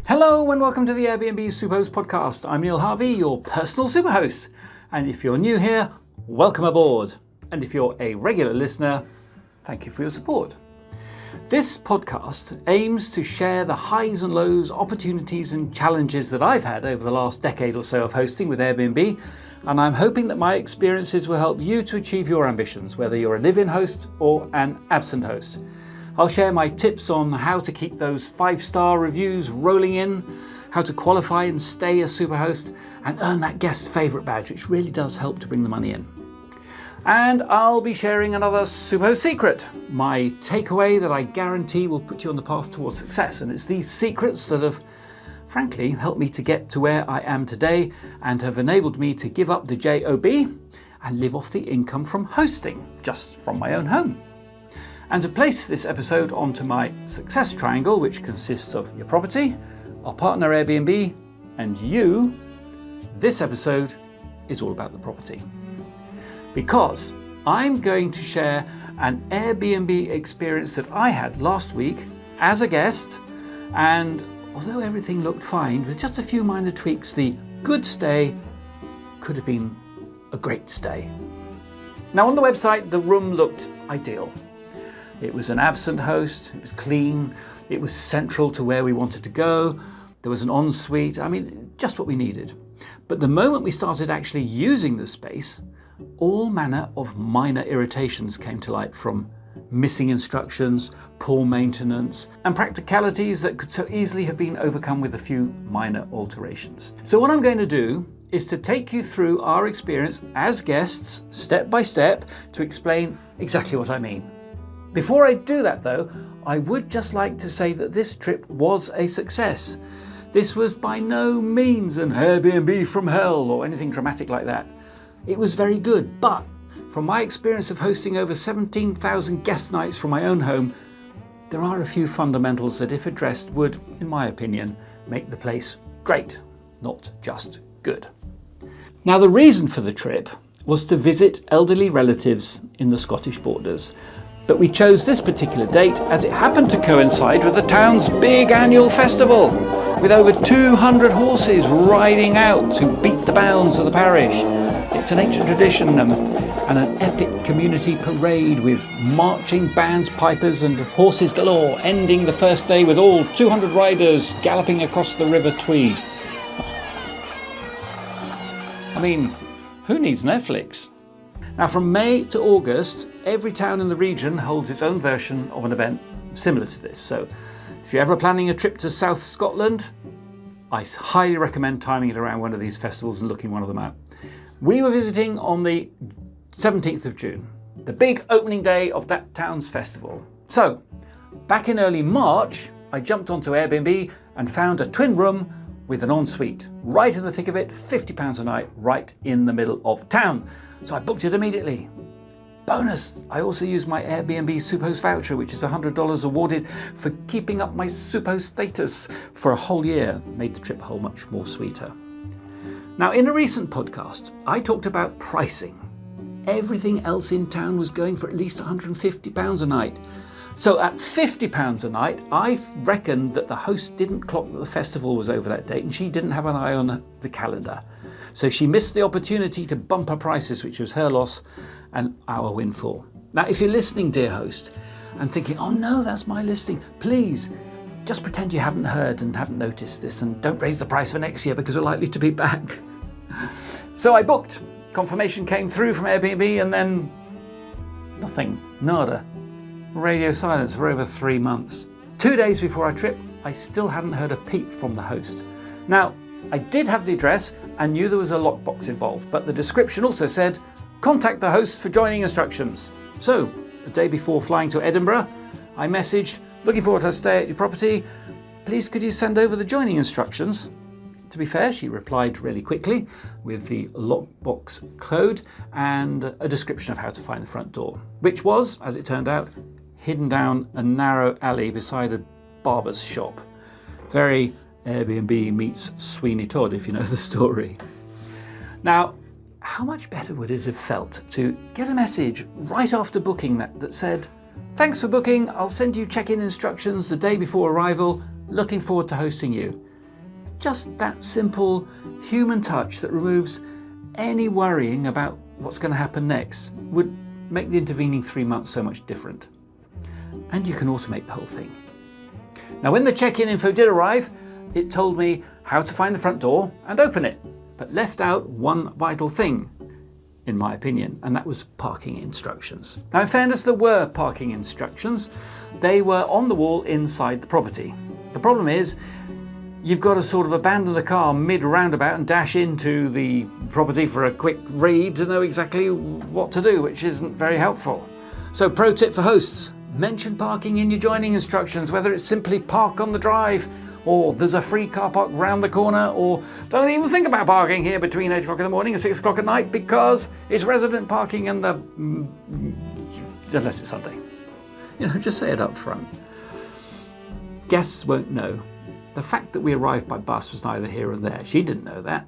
Hello and welcome to the Airbnb Superhost podcast. I'm Neil Harvey, your personal superhost. And if you're new here, welcome aboard. And if you're a regular listener, thank you for your support. This podcast aims to share the highs and lows, opportunities and challenges that I've had over the last decade or so of hosting with Airbnb. And I'm hoping that my experiences will help you to achieve your ambitions, whether you're a live-in host or an absent host. I'll share my tips on how to keep those 5-star reviews rolling in, how to qualify and stay a superhost, and earn that guest favourite badge, which really does help to bring the money in. And I'll be sharing another superhost secret, my takeaway that I guarantee will put you on the path towards success. And it's these secrets that have, frankly, helped me to get to where I am today and have enabled me to give up the job and live off the income from hosting, just from my own home. And to place this episode onto my success triangle, which consists of your property, our partner Airbnb, and you, this episode is all about the property. Because I'm going to share an Airbnb experience that I had last week as a guest, and although everything looked fine, with just a few minor tweaks, the good stay could have been a great stay. Now on the website, the room looked ideal. It was an absent host, it was clean, it was central to where we wanted to go, there was an ensuite, just what we needed. But the moment we started actually using the space, all manner of minor irritations came to light, from missing instructions, poor maintenance, and practicalities that could so easily have been overcome with a few minor alterations. So what I'm going to do is to take you through our experience as guests, step by step, to explain exactly what I mean. Before I do that though, I would just like to say that this trip was a success. This was by no means an Airbnb from hell or anything dramatic like that. It was very good, but from my experience of hosting over 17,000 guest nights from my own home, there are a few fundamentals that, if addressed, would, in my opinion, make the place great, not just good. Now, the reason for the trip was to visit elderly relatives in the Scottish borders. But we chose this particular date as it happened to coincide with the town's big annual festival, with over 200 horses riding out to beat the bounds of the parish. It's an ancient tradition and an epic community parade with marching bands, pipers and horses galore, ending the first day with all 200 riders galloping across the River Tweed. Who needs Netflix? Now, from May to August, every town in the region holds its own version of an event similar to this. So if you're ever planning a trip to South Scotland, I highly recommend timing it around one of these festivals and looking one of them out. We were visiting on the 17th of June, the big opening day of that town's festival. So back in early March, I jumped onto Airbnb and found a twin room with an ensuite, right in the thick of it, £50 a night, right in the middle of town. So I booked it immediately. Bonus, I also used my Airbnb Superhost voucher, which is $100 awarded for keeping up my Superhost status for a whole year. Made the trip a whole much more sweeter. Now, in a recent podcast, I talked about pricing. Everything else in town was going for at least £150 a night. So at £50 a night, I reckoned that the host didn't clock that the festival was over that date, and she didn't have an eye on the calendar. So she missed the opportunity to bump her prices, which was her loss and our windfall. Now, if you're listening, dear host, and thinking, oh no, that's my listing, please just pretend you haven't heard and haven't noticed this, and don't raise the price for next year because we're likely to be back. So I booked. Confirmation came through from Airbnb, and then nothing, nada. Radio silence for over 3 months. 2 days before our trip, I still hadn't heard a peep from the host. Now, I did have the address and knew there was a lockbox involved, but the description also said, contact the host for joining instructions. So, a day before flying to Edinburgh, I messaged, looking forward to a stay at your property. Please could you send over the joining instructions? To be fair, she replied really quickly with the lockbox code and a description of how to find the front door, which was, as it turned out, hidden down a narrow alley beside a barber's shop. Very Airbnb meets Sweeney Todd, if you know the story. Now, how much better would it have felt to get a message right after booking that said, thanks for booking, I'll send you check-in instructions the day before arrival, looking forward to hosting you. Just that simple human touch that removes any worrying about what's going to happen next would make the intervening 3 months so much different. And you can automate the whole thing. Now, when the check-in info did arrive, it told me how to find the front door and open it, but left out one vital thing, in my opinion, and that was parking instructions. Now, in fairness, there were parking instructions. They were on the wall inside the property. The problem is, you've got to sort of abandon the car mid-roundabout and dash into the property for a quick read to know exactly what to do, which isn't very helpful. So, pro tip for hosts, mention parking in your joining instructions, whether it's simply park on the drive, or there's a free car park round the corner, or don't even think about parking here between 8 o'clock in the morning and 6 o'clock at night because it's resident parking and unless it's Sunday. Just say it up front. Guests won't know. The fact that we arrived by bus was neither here or there. She didn't know that.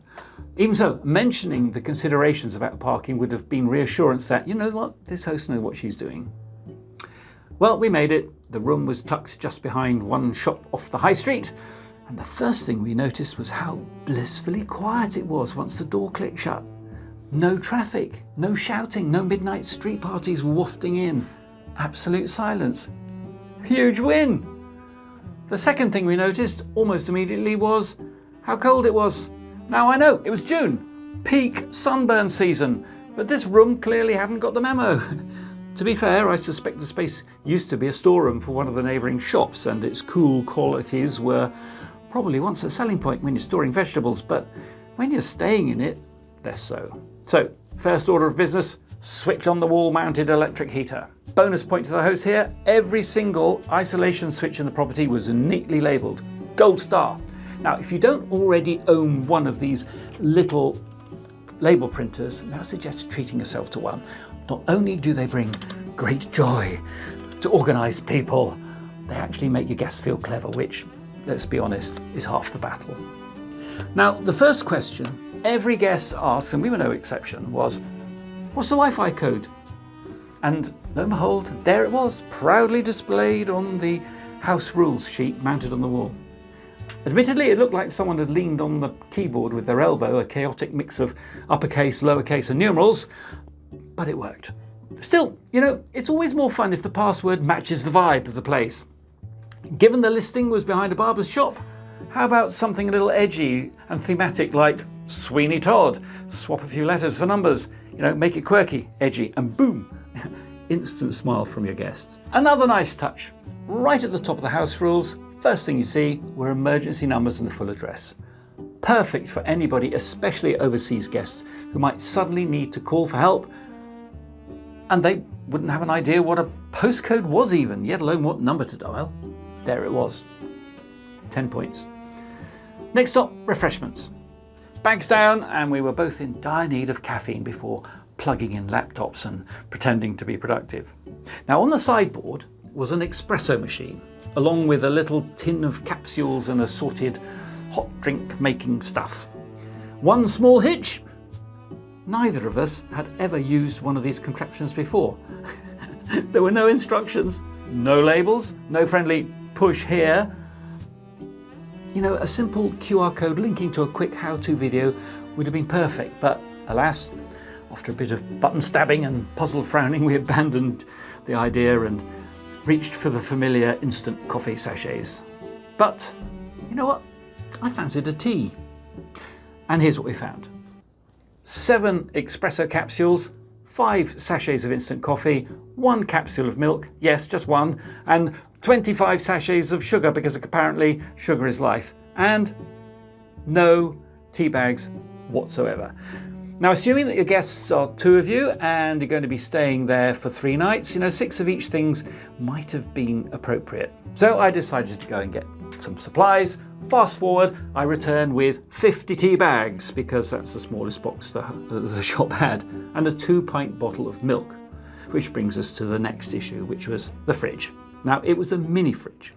Even so, mentioning the considerations about parking would have been reassurance that, you know what, this host knows what she's doing. Well, we made it. The room was tucked just behind one shop off the high street, and the first thing we noticed was how blissfully quiet it was once the door clicked shut. No traffic, no shouting, no midnight street parties wafting in. Absolute silence. Huge win! The second thing we noticed almost immediately was how cold it was. Now I know, it was June, peak sunburn season, but this room clearly hadn't got the memo. To be fair, I suspect the space used to be a storeroom for one of the neighbouring shops, and its cool qualities were probably once a selling point when you're storing vegetables, but when you're staying in it, less so. So, first order of business, switch on the wall-mounted electric heater. Bonus point to the host here, every single isolation switch in the property was neatly labelled, gold star. Now, if you don't already own one of these little label printers, I suggest treating yourself to one. Not only do they bring great joy to organised people, they actually make your guests feel clever, which, let's be honest, is half the battle. Now, the first question every guest asks, and we were no exception, was, what's the Wi-Fi code? And lo and behold, there it was, proudly displayed on the house rules sheet mounted on the wall. Admittedly, it looked like someone had leaned on the keyboard with their elbow, a chaotic mix of uppercase, lowercase and numerals, but it worked. Still, it's always more fun if the password matches the vibe of the place. Given the listing was behind a barber's shop, how about something a little edgy and thematic like Sweeney Todd? Swap a few letters for numbers, make it quirky, edgy, and boom, instant smile from your guests. Another nice touch, right at the top of the house rules, first thing you see were emergency numbers and the full address. Perfect for anybody, especially overseas guests, who might suddenly need to call for help and they wouldn't have an idea what a postcode was even, yet alone what number to dial. There it was. 10 points. Next stop, refreshments. Bags down, and we were both in dire need of caffeine before plugging in laptops and pretending to be productive. Now, on the sideboard was an espresso machine, along with a little tin of capsules and assorted hot drink making stuff. One small hitch, neither of us had ever used one of these contraptions before. There were no instructions, no labels, no friendly push here. A simple QR code linking to a quick how-to video would have been perfect, but alas, after a bit of button stabbing and puzzled frowning, we abandoned the idea and reached for the familiar instant coffee sachets. But you know what? I fancied a tea. And here's what we found. 7 espresso capsules, 5 sachets of instant coffee, 1 capsule of milk, yes, just one, and 25 sachets of sugar because apparently sugar is life, and no tea bags whatsoever. Now, assuming that your guests are 2 of you and you're going to be staying there for 3 nights, 6 of each things might have been appropriate. So I decided to go and get some supplies. Fast forward, I returned with 50 tea bags because that's the smallest box the shop had, and a 2-pint bottle of milk, which brings us to the next issue, which was the fridge. Now, it was a mini fridge,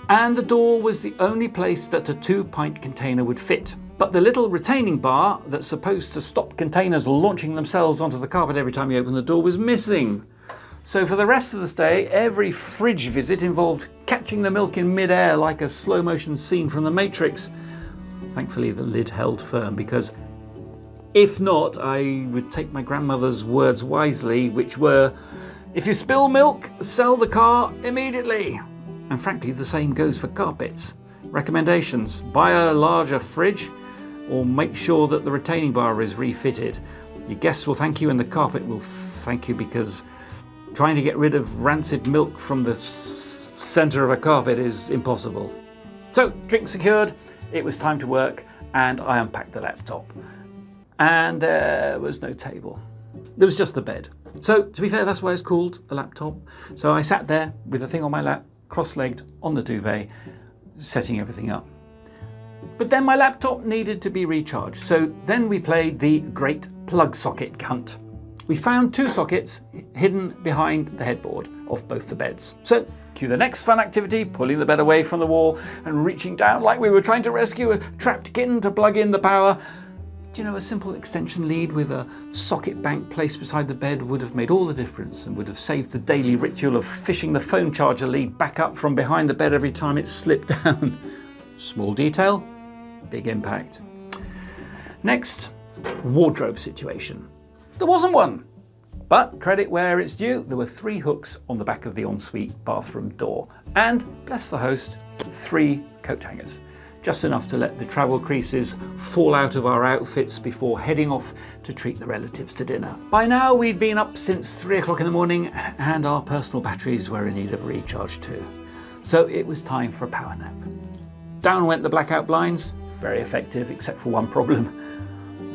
and the door was the only place that a 2-pint container would fit. But the little retaining bar that's supposed to stop containers launching themselves onto the carpet every time you open the door was missing. So for the rest of the stay, every fridge visit involved catching the milk in mid-air like a slow-motion scene from The Matrix. Thankfully, the lid held firm, because if not, I would take my grandmother's words wisely, which were, if you spill milk, sell the car immediately. And frankly, the same goes for carpets. Recommendations: buy a larger fridge or make sure that the retaining bar is refitted. Your guests will thank you and the carpet will thank you, because trying to get rid of rancid milk from the centre of a carpet is impossible. So, drink secured, it was time to work, and I unpacked the laptop. And there was no table. There was just the bed. So, to be fair, that's why it's called a laptop. So I sat there with the thing on my lap, cross-legged on the duvet, setting everything up. But then my laptop needed to be recharged. So then we played the great plug socket hunt. We found 2 sockets hidden behind the headboard of both the beds. So cue the next fun activity, pulling the bed away from the wall and reaching down like we were trying to rescue a trapped kitten to plug in the power. Do you know, a simple extension lead with a socket bank placed beside the bed would have made all the difference and would have saved the daily ritual of fishing the phone charger lead back up from behind the bed every time it slipped down. Small detail, big impact. Next, wardrobe situation. There wasn't one, but credit where it's due, there were 3 hooks on the back of the ensuite bathroom door, and, bless the host, 3 coat hangers. Just enough to let the travel creases fall out of our outfits before heading off to treat the relatives to dinner. By now we'd been up since 3 o'clock in the morning, and our personal batteries were in need of recharge too. So it was time for a power nap. Down went the blackout blinds, very effective except for one problem.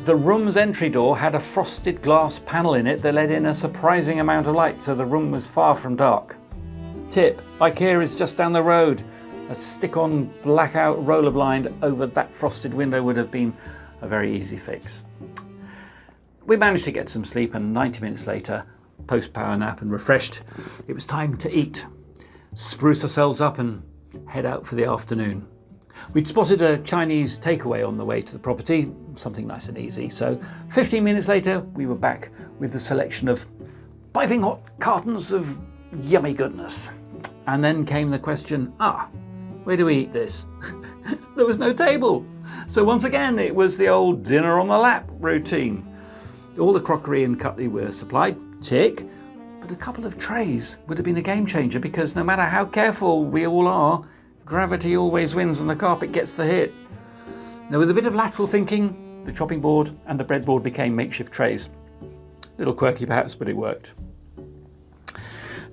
The room's entry door had a frosted glass panel in it that let in a surprising amount of light, so the room was far from dark. Tip: IKEA is just down the road. A stick-on blackout roller blind over that frosted window would have been a very easy fix. We managed to get some sleep, and 90 minutes later, post-power nap and refreshed, it was time to eat, spruce ourselves up and head out for the afternoon. We'd spotted a Chinese takeaway on the way to the property, something nice and easy, so 15 minutes later we were back with the selection of piping hot cartons of yummy goodness. And then came the question, where do we eat this? There was no table. So once again, it was the old dinner on the lap routine. All the crockery and cutlery were supplied, tick, but a couple of trays would have been a game changer, because no matter how careful we all are, gravity always wins and the carpet gets the hit. Now, with a bit of lateral thinking, the chopping board and the breadboard became makeshift trays. Little quirky perhaps, but it worked.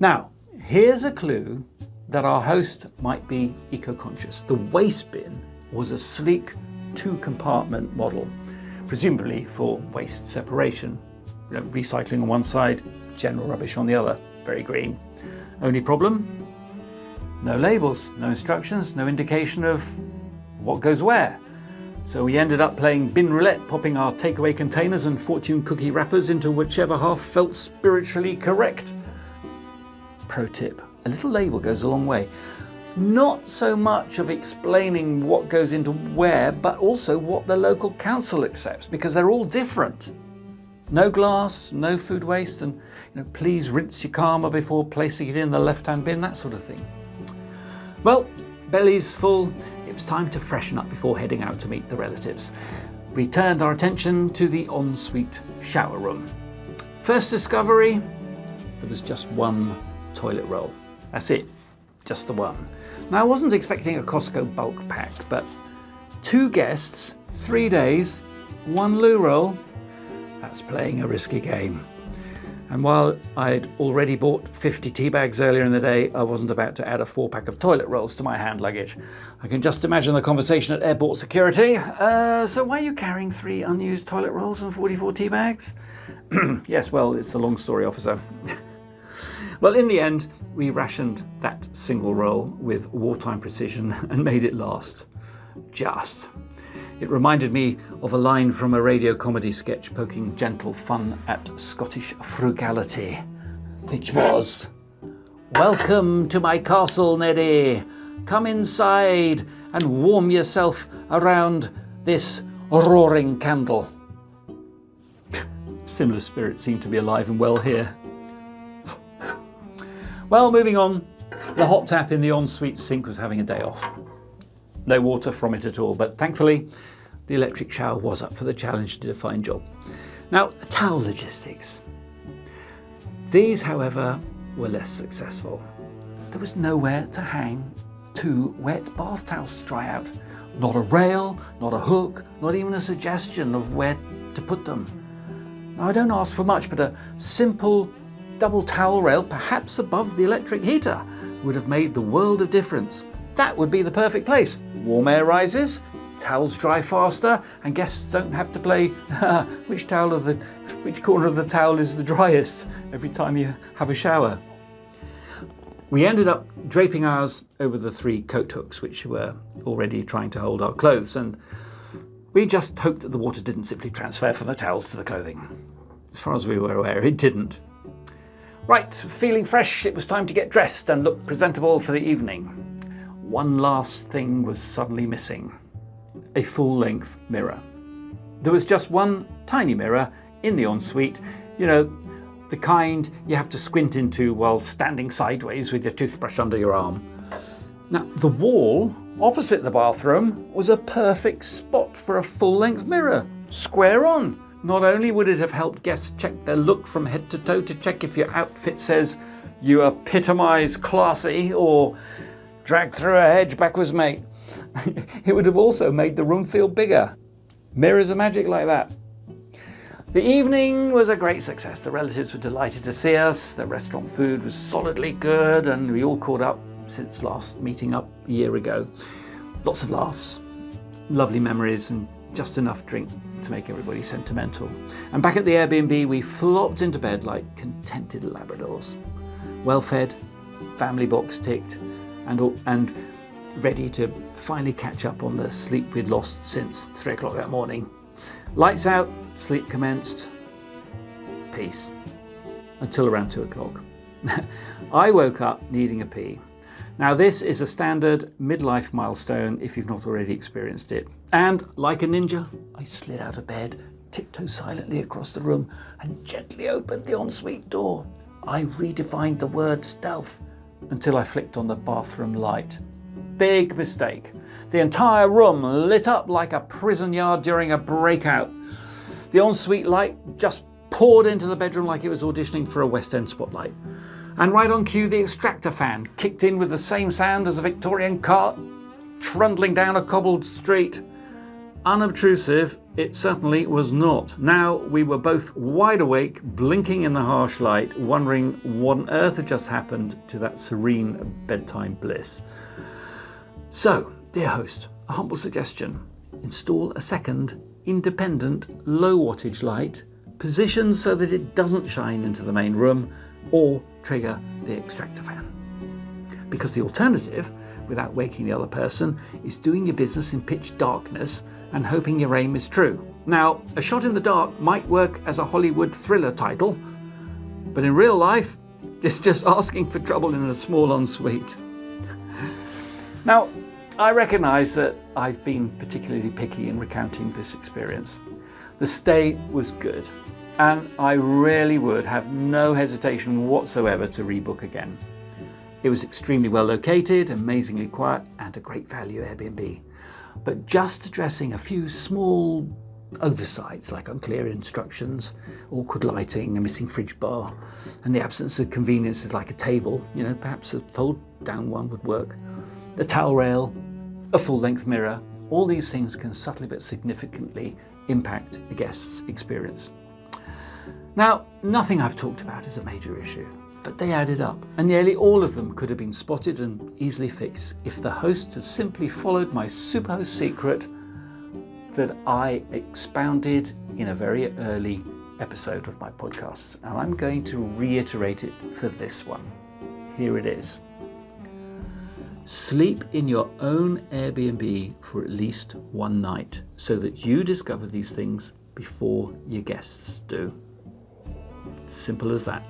Now, here's a clue that our host might be eco-conscious. The waste bin was a sleek 2-compartment model, presumably for waste separation. Recycling on one side, general rubbish on the other. Very green. Only problem? No labels, no instructions, no indication of what goes where. So we ended up playing bin roulette, popping our takeaway containers and fortune cookie wrappers into whichever half felt spiritually correct. Pro tip: a little label goes a long way. Not so much of explaining what goes into where, but also what the local council accepts, because they're all different. No glass, no food waste, and please rinse your karma before placing it in the left-hand bin, that sort of thing. Well, bellies full, it was time to freshen up before heading out to meet the relatives. We turned our attention to the ensuite shower room. First discovery, there was just one toilet roll. That's it, just the one. Now, I wasn't expecting a Costco bulk pack, but 2 guests, 3 days, 1 loo roll, that's playing a risky game. And while I'd already bought 50 tea bags earlier in the day, I wasn't about to add a 4-pack of toilet rolls to my hand luggage. I can just imagine the conversation at airport security. So why are you carrying 3 unused toilet rolls and 44 tea bags? Yes, well, it's a long story, officer. Well, in the end, we rationed that single roll with wartime precision and made it last. Just. It reminded me of a line from a radio comedy sketch poking gentle fun at Scottish frugality, which was, "Welcome to my castle, Neddy. Come inside and warm yourself around this roaring candle." Similar spirits seem to be alive and well here. Well, moving on, the hot tap in the ensuite sink was having a day off. No water from it at all, but thankfully the electric shower was up for the challenge, did a fine job. Now, towel logistics. These, however, were less successful. There was nowhere to hang 2 wet bath towels to dry out. Not a rail, not a hook, not even a suggestion of where to put them. Now, I don't ask for much, but a simple double towel rail, perhaps above the electric heater, would have made the world of difference. That would be the perfect place. Warm air rises, towels dry faster, and guests don't have to play which corner of the towel is the driest every time you have a shower. We ended up draping ours over the 3 coat hooks, which were already trying to hold our clothes, and we just hoped that the water didn't simply transfer from the towels to the clothing. As far as we were aware, it didn't. Right, feeling fresh, it was time to get dressed and look presentable for the evening. One last thing was suddenly missing: a full-length mirror. There was just one tiny mirror in the ensuite, the kind you have to squint into while standing sideways with your toothbrush under your arm. Now, the wall opposite the bathroom was a perfect spot for a full-length mirror, square on. Not only would it have helped guests check their look from head to toe to check if your outfit says "you epitomise classy" or "drag through a hedge backwards, mate," it would have also made the room feel bigger. Mirrors are magic like that. The evening was a great success. The relatives were delighted to see us. The restaurant food was solidly good, and we all caught up since last meeting up a year ago. Lots of laughs, lovely memories, and just enough drink to make everybody sentimental. And back at the Airbnb, we flopped into bed like contented Labradors. Well fed, family box ticked, and ready to finally catch up on the sleep we'd lost since 3 o'clock that morning. Lights out, sleep commenced, peace, until around 2 o'clock. I woke up needing a pee. Now, this is a standard midlife milestone if you've not already experienced it. And like a ninja, I slid out of bed, tiptoed silently across the room, and gently opened the ensuite door. I redefined the word stealth until I flicked on the bathroom light. Big mistake. The entire room lit up like a prison yard during a breakout. The ensuite light just poured into the bedroom like it was auditioning for a West End spotlight. And right on cue, the extractor fan kicked in with the same sound as a Victorian cart trundling down a cobbled street. Unobtrusive, it certainly was not. Now we were both wide awake, blinking in the harsh light, wondering what on earth had just happened to that serene bedtime bliss. So, dear host, a humble suggestion: install a second, independent, low wattage light, positioned so that it doesn't shine into the main room, or trigger the extractor fan. Because the alternative, without waking the other person, is doing your business in pitch darkness and hoping your aim is true. Now, A Shot in the Dark might work as a Hollywood thriller title, but in real life, it's just asking for trouble in a small ensuite. Now, I recognise that I've been particularly picky in recounting this experience. The stay was good, and I really would have no hesitation whatsoever to rebook again. It was extremely well located, amazingly quiet, and a great value Airbnb. But just addressing a few small oversights like unclear instructions, awkward lighting, a missing fridge bar, and the absence of conveniences like a table, perhaps a fold-down one would work, a towel rail, a full-length mirror, all these things can subtly but significantly impact a guest's experience. Now, nothing I've talked about is a major issue, but they added up, and nearly all of them could have been spotted and easily fixed if the host had simply followed my superhost secret that I expounded in a very early episode of my podcasts, and I'm going to reiterate it for this one. Here it is. Sleep in your own Airbnb for at least one night so that you discover these things before your guests do. Simple as that.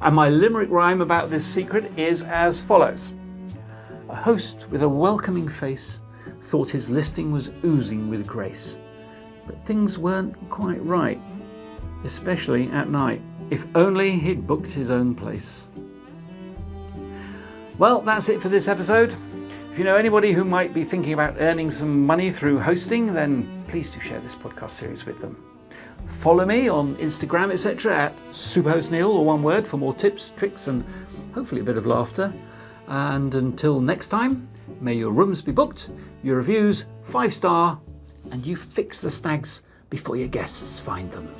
And my limerick rhyme about this secret is as follows. A host with a welcoming face thought his listing was oozing with grace, but things weren't quite right, especially at night. If only he'd booked his own place. Well, that's it for this episode. If you know anybody who might be thinking about earning some money through hosting, then please do share this podcast series with them. Follow me on Instagram, etc. at SuperhostNeil, or one word, for more tips, tricks, and hopefully a bit of laughter. And until next time, may your rooms be booked, your reviews 5-star, and you fix the snags before your guests find them.